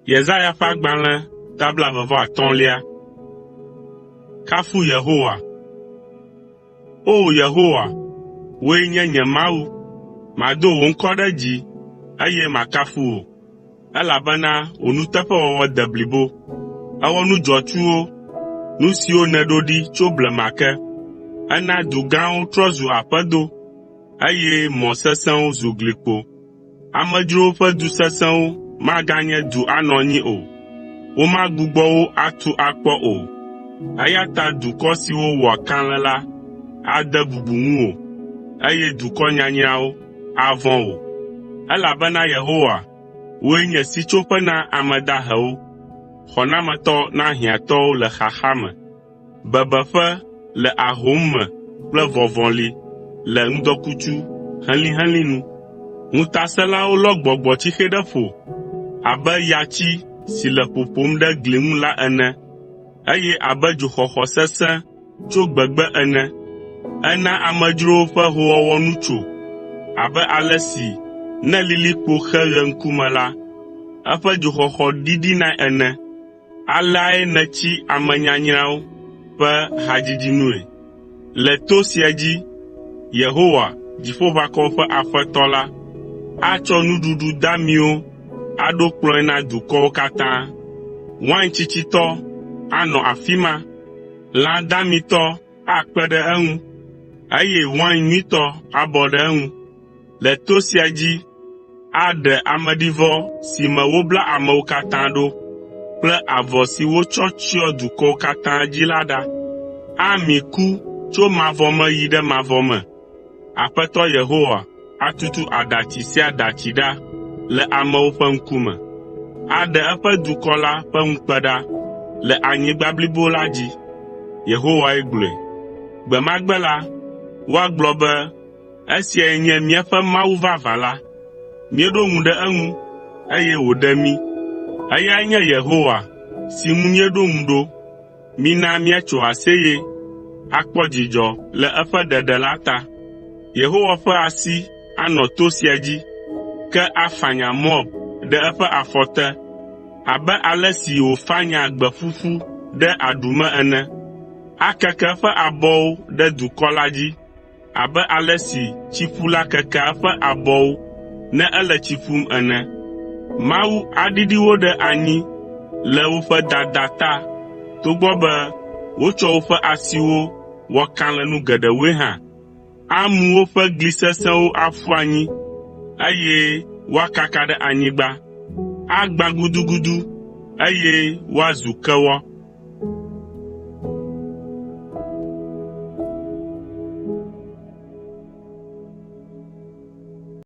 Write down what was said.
Yesaya ƒe agbalẽ tabla 25. Kafu Yehowa. O Yehowa, wòe nye nye Mawu, mado wò ŋkɔ ɖe dzi, eye makafu wò, elabena wò nuteƒewɔwɔ de blibo. Èwɔ nu dzɔtsuwo, nu siwo nèɖo ɖi tso blema ke. Ena du gãwo trɔ zu aƒedo, eye mɔ sesẽwo zu glikpo. Amedzrowo ƒe du sesẽwo maganye du anɔ anyi o. Womagbugbɔ wo atu akpɔ o. Eya ta dukɔ siwo wɔa kalẽ la ade bubu ŋuwò, eye dukɔ nyanyrawo avɔ̃ wò. Elabena Yehowa, wòe nye sitsoƒe na ame dahewo, xɔnametɔ na hiãtɔwo le xaxa me, bebeƒe le ahom me kple vɔvɔli le ŋdɔkutsu helĩhelĩ nu. Ŋutasẽlawo lɔ gbɔgbɔtsixe ɖe ƒo abe yatsi si le ƒoƒom ɖe gli ŋu la ene, eye abe dzoxɔxɔ sesẽ tso gbegbe ene. Ena amedzrowo ƒe hoowɔwɔ nu tso, abe ale si ne lilikpo xe ɣe ŋkume la, eƒe dzoxɔxɔ ɖiɖinae ene. Aleae nètsi ame nyanyrawo ƒe hadzidzinue. Le to sia dzi, Yehowa, Dziƒoʋakɔwo ƒe Aƒetɔ la, atsɔ nuɖuɖu damiwo aɖo kplɔ̃e na dukɔwo katã. Wain tsitsitɔ anɔ afi ma, lã damitɔ akpe ɖe eŋu, eye wain nyuitɔ abɔ ɖe eŋu. Le to sia dzi, aɖe ameɖivɔ si me wobla amewo katã ɖo, kple avɔ si wotsɔ tsyɔ dukɔwo katã dzi la ɖa. Ami ku tso mavɔ me yi ɖe mavɔ me. Aƒetɔ Yehowa atutu aɖatsi sia aɖatsi ɖa le amewo ƒe ŋkume. Aɖe eƒe dukɔ la ƒe ŋukpe ɖa le anyigba blibo la dzi. Yehowae gblɔe. Gbe ma gbe la, woagblɔ be, esiae nye míaƒe Mawu vavã la. Míeɖo ŋu ɖe eŋu, eye wòɖe mí. Eyae nye Yehowa si ŋu míeɖo ŋu ɖo. Mina míatso aseye, akpɔ dzidzɔ le eƒe ɖeɖe la ta. Yehowa ƒe asi anɔ to sia dzi, ke afanya Moab ɖe eƒe afɔ te, abe ale si wòfanya gbe ƒuƒu ɖe aɖume ene. Akeke eƒe abɔwo ɖe dukɔ la dzi, abe ale si tsiƒula kekea eƒe abɔwo ne ele tsi ƒum ene. Mawu aɖiɖi wo ɖe anyi le woƒe dada ta, togbɔ be wotsɔ woƒe asiwo wɔ kalẽnu geɖewoe hã. Amu woƒe gli sesẽwo aƒu anyi, eye woakaka ɖe anyigba. Agbã gudugudu, eye woazu kewɔ.